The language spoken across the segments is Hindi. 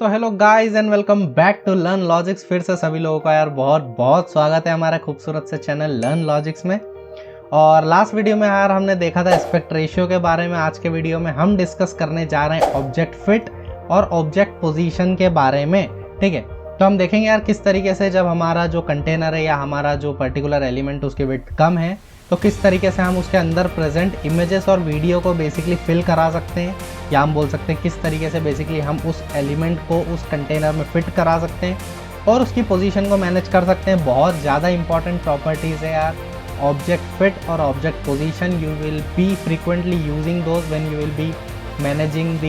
तो hello guys and welcome back to learn logics. फिर से सभी लोगों का यार बहुत बहुत स्वागत है हमारे खूबसूरत से चैनल लर्न लॉजिक्स में। और लास्ट वीडियो में यार हमने देखा था एस्पेक्ट रेशियो के बारे में। आज के वीडियो में हम डिस्कस करने जा रहे हैं ऑब्जेक्ट फिट और ऑब्जेक्ट पोजीशन के बारे में। ठीक है, तो हम देखेंगे यार किस तरीके से जब हमारा जो कंटेनर है या हमारा जो पर्टिकुलर एलिमेंट उसकी विड्थ कम है तो किस तरीके से हम उसके अंदर प्रेजेंट इमेजेस और वीडियो को बेसिकली फिल करा सकते हैं, या हम बोल सकते हैं किस तरीके से बेसिकली हम उस एलिमेंट को उस कंटेनर में फिट करा सकते हैं और उसकी पोजीशन को मैनेज कर सकते हैं। बहुत ज़्यादा इंपॉर्टेंट प्रॉपर्टीज़ है यार ऑब्जेक्ट फिट और object position. You will be frequently using those when you will be managing the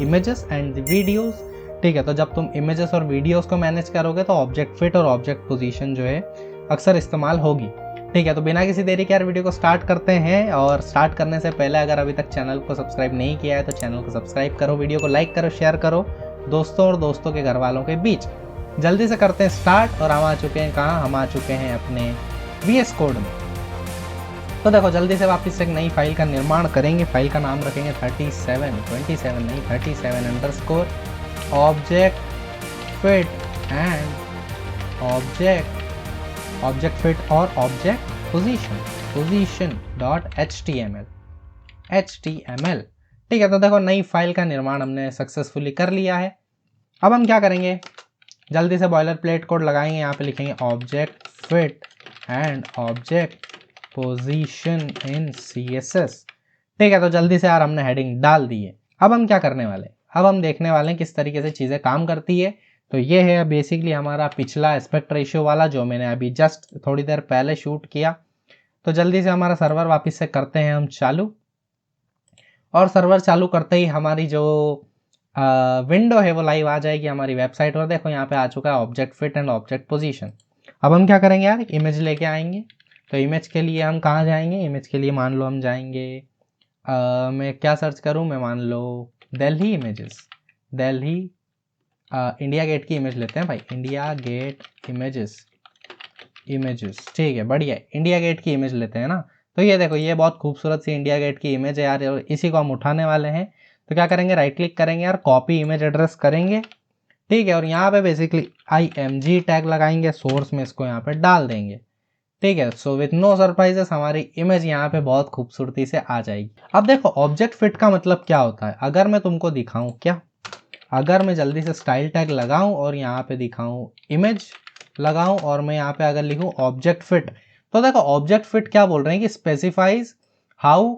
images and the videos. ठीक है, तो जब तुम इमेजेस और वीडियोज़ को मैनेज करोगे तो ऑब्जेक्ट फिट और ऑब्जेक्ट पोजीशन जो है अक्सर इस्तेमाल होगी। ठीक है, तो बिना किसी देरी के यार वीडियो को स्टार्ट करते हैं। और स्टार्ट करने से पहले अगर अभी तक चैनल को सब्सक्राइब नहीं किया है तो चैनल को सब्सक्राइब करो, वीडियो को लाइक करो, शेयर करो दोस्तों और दोस्तों के घर वालों के बीच। जल्दी से करते हैं स्टार्ट। और हम आ चुके हैं कहाँ, हम आ चुके हैं अपने VS कोड में। तो देखो जल्दी से वापस एक नई फाइल का निर्माण करेंगे। फाइल का नाम रखेंगे 37 underscore object fit and object fit और ऑब्जेक्ट पोजीशन HTML। ठीक है, तो देखो नई फाइल का निर्माण हमने सक्सेसफुली कर लिया है। अब हम क्या करेंगे, जल्दी से बॉयलर प्लेट कोड लगाएंगे। यहाँ पे लिखेंगे object fit and object position in CSS। ठीक है, तो जल्दी से यार हमने हेडिंग डाल दी है। अब हम क्या करने वाले, अब हम देखने वाले हैं किस तरीके से चीज़ें काम करती है। तो ये है बेसिकली हमारा पिछला एस्पेक्ट रेशियो वाला जो मैंने अभी जस्ट थोड़ी देर पहले शूट किया। तो जल्दी से हमारा सर्वर वापस से करते हैं हम चालू। और सर्वर चालू करते ही हमारी जो विंडो है वो लाइव आ जाएगी हमारी वेबसाइट। और देखो यहाँ पे आ चुका है object fit and object position. अब हम क्या करेंगे यार, इमेज लेके आएंगे। तो इमेज के लिए हम कहाँ जाएंगे, इमेज के लिए मान लो हम जाएंगे मैं क्या सर्च करूँ, मैं मान लो Delhi images, Delhi India gate की इमेज लेते हैं भाई, इंडिया गेट इमेजेस। ठीक है, बढ़िया, इंडिया गेट की इमेज लेते हैं ना। तो ये देखो ये बहुत खूबसूरत सी इंडिया गेट की इमेज है यार, और इसी को हम उठाने वाले हैं। तो क्या करेंगे, राइट क्लिक करेंगे यार, कॉपी इमेज एड्रेस करेंगे। ठीक है, और यहाँ पे बेसिकली IMG टैग लगाएंगे, सोर्स में इसको यहाँ पे डाल देंगे। ठीक है, सो विथ नो सरप्राइजेस हमारी इमेज यहाँ पे बहुत खूबसूरती से आ जाएगी। अब देखो ऑब्जेक्ट फिट का मतलब क्या होता है, अगर मैं तुमको दिखाऊं, क्या अगर मैं जल्दी से स्टाइल टैग लगाऊं और यहाँ पे दिखाऊं इमेज लगाऊं और मैं यहाँ पे अगर लिखूं ऑब्जेक्ट फिट, तो देखो ऑब्जेक्ट फिट क्या बोल रहे हैं कि specifies how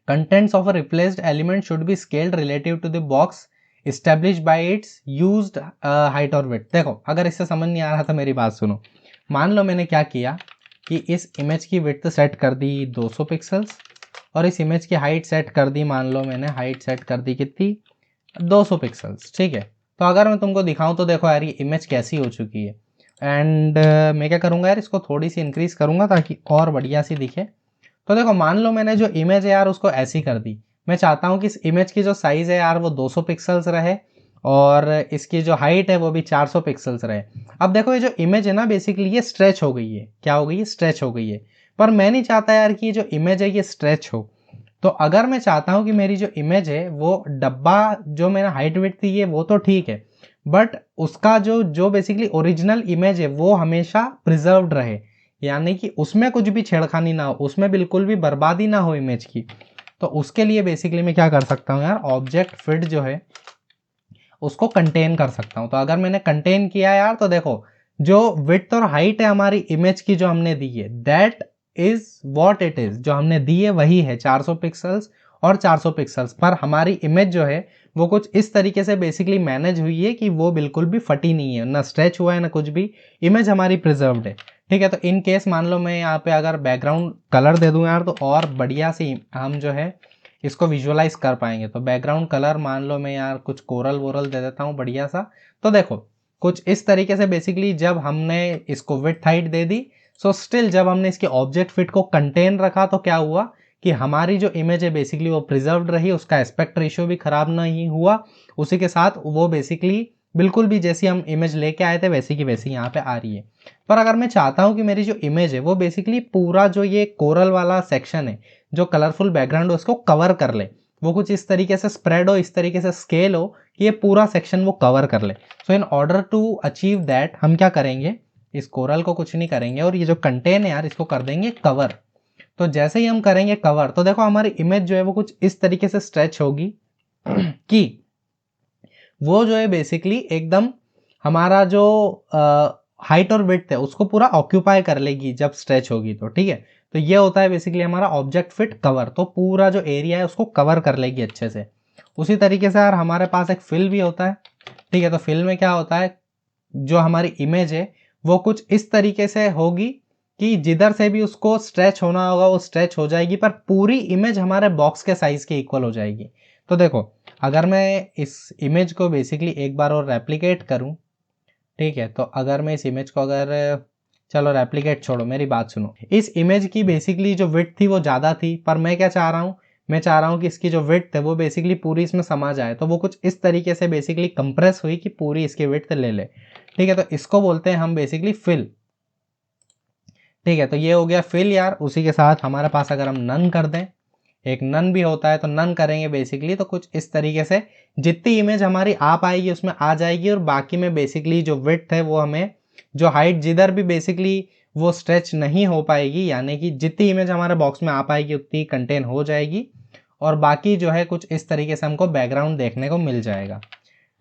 contents of a replaced element should be scaled relative to the box established by its used height और विड्थ। देखो अगर इससे समझ नहीं आ रहा था मेरी बात सुनो। मान लो मैंने क्या किया कि इस इमेज की विड्थ सेट कर दी 200 पिक्सल्स और इस इमेज की हाइट सेट कर दी, मान लो मैंने हाइट सेट कर दी कितनी, 200 पिक्सल्स। ठीक है, तो अगर मैं तुमको दिखाऊं तो देखो यार ये इमेज कैसी हो चुकी है। एंड मैं क्या करूंगा यार, इसको थोड़ी सी इंक्रीज करूंगा ताकि और बढ़िया सी दिखे। तो देखो मान लो मैंने जो इमेज है यार उसको ऐसी कर दी। मैं चाहता हूँ कि इस इमेज की जो साइज है यार वो 200 पिक्सल्स रहे और इसकी जो हाइट है वो भी 400 पिक्सल्स रहे। अब देखो ये जो इमेज है ना बेसिकली ये स्ट्रेच हो गई है। क्या हो गई है, स्ट्रेच हो गई है। पर मैं नहीं चाहता यार कि ये जो इमेज है ये स्ट्रेच हो। तो अगर मैं चाहता हूं कि मेरी जो इमेज है वो डब्बा जो मेरा हाइट विड्थ थी ये वो तो ठीक है, बट उसका जो जो बेसिकली ओरिजिनल इमेज है वो हमेशा प्रिजर्व्ड रहे, यानी कि उसमें कुछ भी छेड़खानी ना हो, उसमें बिल्कुल भी बर्बादी ना हो इमेज की। तो उसके लिए बेसिकली मैं क्या कर सकता हूँ यार, ऑब्जेक्ट फिट जो है उसको कंटेन कर सकता हूँ। तो अगर मैंने कंटेन किया यार तो देखो जो विड्थ और हाइट है हमारी इमेज की जो हमने दी है that is what it is, जो हमने दी है वही है 400 पिक्सल्स और 400 पिक्सल्स। पर हमारी इमेज जो है वो कुछ इस तरीके से बेसिकली मैनेज हुई है कि वो बिल्कुल भी फटी नहीं है, ना स्ट्रेच हुआ है ना कुछ भी, इमेज हमारी प्रिजर्व्ड है। ठीक है, तो इन केस मान लो मैं यहाँ पे अगर बैकग्राउंड कलर दे दूँ यार तो और बढ़िया सी हम जो है इसको विजुअलाइज कर पाएंगे। तो बैकग्राउंड कलर मान लो मैं यार कुछ कोरल वोरल दे देता हूँ बढ़िया सा। तो देखो कुछ इस तरीके से बेसिकली जब हमने इसको विड्थ हाइट दे दी, सो स्टिल जब हमने इसके ऑब्जेक्ट फिट को कंटेन रखा तो क्या हुआ कि हमारी जो इमेज है बेसिकली वो प्रिजर्व्ड रही, उसका एस्पेक्ट रेशियो भी खराब नहीं हुआ, उसी के साथ वो बेसिकली बिल्कुल भी जैसी हम इमेज लेके आए थे वैसी की वैसी यहाँ पे आ रही है। पर अगर मैं चाहता हूँ कि मेरी जो इमेज है वो बेसिकली पूरा जो ये कोरल वाला सेक्शन है, जो कलरफुल बैकग्राउंड है उसको कवर कर ले, वो कुछ इस तरीके से स्प्रेड हो, इस तरीके से स्केल हो कि ये पूरा सेक्शन वो कवर कर ले। So in order to achieve that हम क्या करेंगे, इस कोरल को कुछ नहीं करेंगे और ये जो कंटेन है यार इसको कर देंगे कवर। तो जैसे ही हम करेंगे कवर तो देखो हमारी इमेज जो है वो कुछ इस तरीके से स्ट्रेच होगी कि वो जो है बेसिकली एकदम हमारा जो हाइट और विड्थ है उसको पूरा ऑक्यूपाई कर लेगी जब स्ट्रेच होगी तो, ठीक है। तो ये होता है बेसिकली हमारा ऑब्जेक्ट फिट कवर, तो पूरा जो एरिया है उसको कवर कर लेगी अच्छे से। उसी तरीके से यार हमारे पास एक फिल भी होता है, ठीक है। तो फिल में क्या होता है, जो हमारी इमेज है वो कुछ इस तरीके से होगी कि जिधर से भी उसको स्ट्रेच होना होगा वो स्ट्रेच हो जाएगी, पर पूरी इमेज हमारे बॉक्स के साइज के इक्वल हो जाएगी। तो देखो अगर मैं इस इमेज को बेसिकली एक बार और रेप्लिकेट करूं, ठीक है। तो अगर मैं इस इमेज को अगर, चलो रेप्लिकेट छोड़ो, मेरी बात सुनो। इस इमेज की बेसिकली जो विड्थ थी वो ज़्यादा थी, पर मैं क्या चाह रहा हूँ, मैं चाह रहा हूँ कि इसकी जो विड्थ है वो बेसिकली पूरी इसमें समा जाए। तो वो कुछ इस तरीके से बेसिकली कंप्रेस हुई कि पूरी इसकी विड्थ ले ले, ठीक है। तो इसको बोलते हैं हम बेसिकली फिल, ठीक है। तो ये हो गया फिल यार। उसी के साथ हमारे पास अगर हम नन कर दें, एक नन भी होता है, तो नन करेंगे बेसिकली तो कुछ इस तरीके से जितनी इमेज हमारी आ पाएगी उसमें आ जाएगी, और बाकी में बेसिकली जो विड्थ है वो हमें, जो हाइट जिधर भी बेसिकली वो स्ट्रेच नहीं हो पाएगी, यानी कि जितनी इमेज हमारे बॉक्स में आ पाएगी उतनी कंटेन हो जाएगी, और बाकी जो है कुछ इस तरीके से हमको बैकग्राउंड देखने को मिल जाएगा,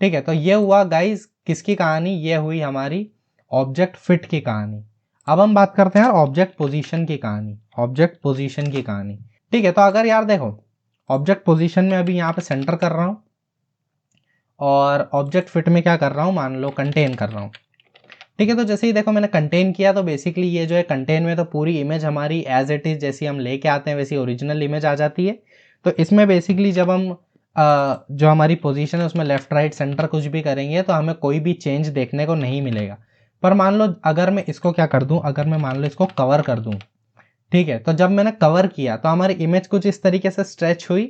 ठीक है। तो ये हुआ गाइज किसकी कहानी, ये हुई हमारी ऑब्जेक्ट फिट की कहानी। अब हम बात करते हैं यार ऑब्जेक्ट पोजीशन की कहानी, ऑब्जेक्ट पोजीशन की कहानी, ठीक है। तो अगर यार देखो ऑब्जेक्ट पोजीशन में अभी यहाँ पे सेंटर कर रहा हूँ, और ऑब्जेक्ट फिट में क्या कर रहा हूँ, मान लो कंटेन कर रहा हूँ, ठीक है। तो जैसे ही देखो मैंने कंटेन किया तो बेसिकली ये जो है कंटेन में तो पूरी इमेज हमारी एज इट इज जैसी हम लेके आते हैं वैसी ओरिजिनल इमेज आ जाती है। तो इसमें बेसिकली जब हम जो हमारी पोजीशन है उसमें लेफ्ट राइट सेंटर कुछ भी करेंगे तो हमें कोई भी चेंज देखने को नहीं मिलेगा। पर मान लो अगर मैं इसको क्या कर दूं, अगर मैं मान लो इसको कवर कर दूं, ठीक है। तो जब मैंने कवर किया तो हमारी इमेज कुछ इस तरीके से स्ट्रेच हुई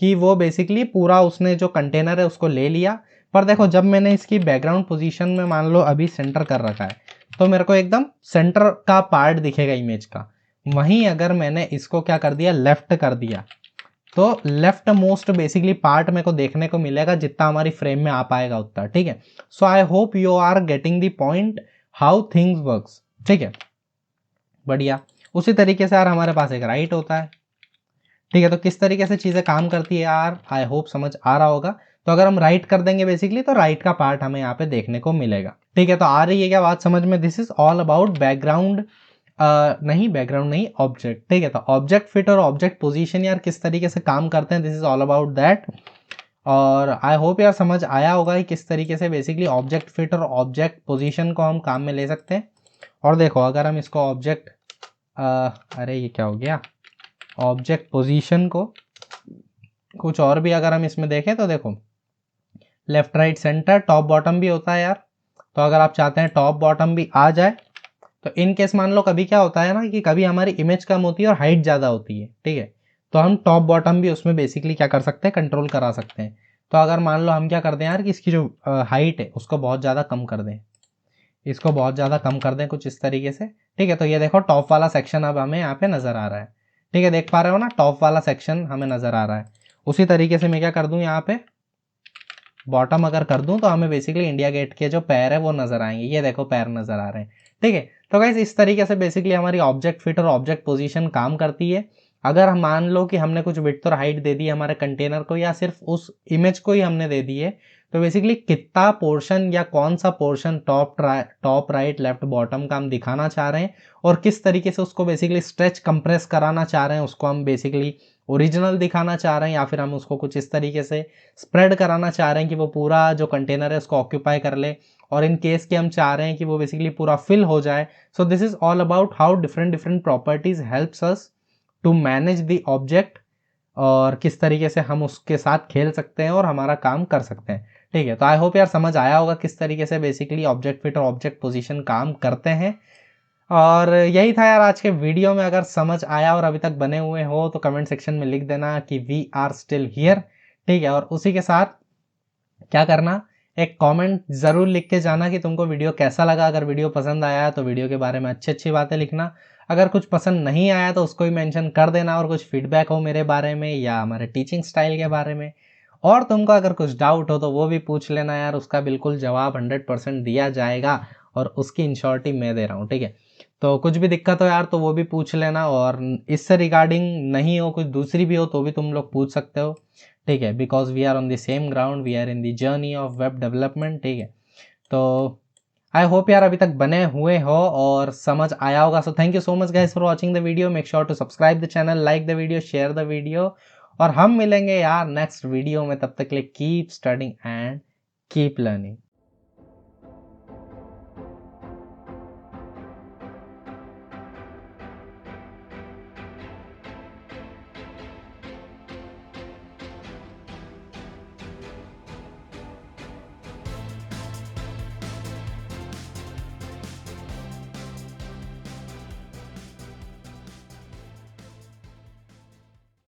कि वो बेसिकली पूरा उसने जो कंटेनर है उसको ले लिया। पर देखो जब मैंने इसकी बैकग्राउंड पोजीशन में मान लो अभी सेंटर कर रखा है तो मेरे को एकदम सेंटर का पार्ट दिखेगा इमेज का। वहीं अगर मैंने इसको क्या कर दिया, लेफ्ट कर दिया, तो लेफ्ट मोस्ट बेसिकली पार्ट मेरे को देखने को मिलेगा जितना हमारी फ्रेम में आ पाएगा उतना, ठीक है। So I hope you are getting the point how things works, ठीक है, बढ़िया। उसी तरीके से यार हमारे पास एक राइट होता है, ठीक है। तो किस तरीके से चीज़ें काम करती है यार आई होप समझ आ रहा होगा। तो अगर हम राइट कर देंगे बेसिकली तो राइट का पार्ट हमें यहाँ पे देखने को मिलेगा, ठीक है। तो आ रही है क्या बात समझ में, this is all about background, नहीं बैकग्राउंड नहीं ऑब्जेक्ट, ठीक है। तो ऑब्जेक्ट फिट और ऑब्जेक्ट पोजीशन यार किस तरीके से काम करते हैं, this is all about that. और आई होप यार समझ आया होगा कि किस तरीके से बेसिकली ऑब्जेक्ट फिट और ऑब्जेक्ट पोजीशन को हम काम में ले सकते हैं। और देखो अगर हम इसको ऑब्जेक्ट, अरे ये क्या हो गया, ऑब्जेक्ट पोजीशन को कुछ और भी अगर हम इसमें देखें तो देखो left right centre top bottom भी होता है यार। तो अगर आप चाहते हैं टॉप बॉटम भी आ जाए तो इन केस मान लो कभी क्या होता है ना कि कभी हमारी इमेज कम होती है और हाइट ज़्यादा होती है, ठीक है। तो हम टॉप बॉटम भी उसमें बेसिकली क्या कर सकते हैं, कंट्रोल करा सकते हैं। तो अगर मान लो हम क्या कर दें यार कि इसकी जो हाइट है उसको बहुत ज़्यादा कम कर दें, इसको बहुत ज़्यादा कम कर दें कुछ इस तरीके से, ठीक है। तो ये देखो टॉप वाला सेक्शन अब हमें यहाँ पे नज़र आ रहा है, ठीक है, देख पा रहे हो ना, टॉप वाला सेक्शन हमें नज़र आ रहा है। उसी तरीके से मैं क्या कर दूँ, यहाँ पे बॉटम अगर कर दूँ तो हमें बेसिकली इंडिया गेट के जो पैर है वो नज़र आएंगे, ये देखो पैर नज़र आ रहे हैं, ठीक है। तो गाइस इस तरीके से बेसिकली हमारी ऑब्जेक्ट फिट और ऑब्जेक्ट पोजीशन काम करती है। अगर हम मान लो कि हमने कुछ विड्थ और हाइट दे दी हमारे कंटेनर को, या सिर्फ उस इमेज को ही हमने दे दी है, तो बेसिकली कितना पोर्शन या कौन सा portion top right left bottom का हम दिखाना चाह रहे हैं, और किस तरीके से उसको बेसिकली स्ट्रेच कंप्रेस कराना चाह रहे हैं, उसको हम बेसिकली ओरिजिनल दिखाना चाह रहे हैं, या फिर हम उसको कुछ इस तरीके से स्प्रेड कराना चाह रहे हैं कि वो पूरा जो कंटेनर है उसको ऑक्यूपाई कर ले, और इन केस के हम चाह रहे हैं कि वो बेसिकली पूरा फिल हो जाए। So this is all about how different different properties helps us to manage the object, और किस तरीके से हम उसके साथ खेल सकते हैं और हमारा काम कर सकते हैं, ठीक है। तो आई होप यार समझ आया होगा किस तरीके से बेसिकली ऑब्जेक्ट फिट और ऑब्जेक्ट पोजीशन काम करते हैं। और यही था यार आज के वीडियो में। अगर समझ आया और अभी तक बने हुए हो तो कमेंट सेक्शन में लिख देना कि वी आर स्टिल हियर, ठीक है। और उसी के साथ क्या करना, एक कमेंट ज़रूर लिख के जाना कि तुमको वीडियो कैसा लगा। अगर वीडियो पसंद आया तो वीडियो के बारे में अच्छी अच्छी बातें लिखना। अगर कुछ पसंद नहीं आया तो उसको भी मेंशन कर देना, और कुछ फीडबैक हो मेरे बारे में या हमारे टीचिंग स्टाइल के बारे में, और तुमको अगर कुछ डाउट हो तो वो भी पूछ लेना यार, उसका बिल्कुल जवाब 100% दिया जाएगा, और उसकी इंश्योरिटी मैं दे रहा हूँ, ठीक है। तो कुछ भी दिक्कत हो यार तो वो भी पूछ लेना, और इससे रिगार्डिंग नहीं हो कुछ दूसरी भी हो तो भी तुम लोग पूछ सकते हो, ठीक है, because we are on the same ground, we are in the journey of web development, ठीक है। तो आई होप यार अभी तक बने हुए हो और समझ आया होगा। So thank you so much guys for watching the video, make sure to subscribe the channel, like the video, share the video, और हम मिलेंगे यार नेक्स्ट वीडियो में। तब तक के लिए keep studying and keep learning.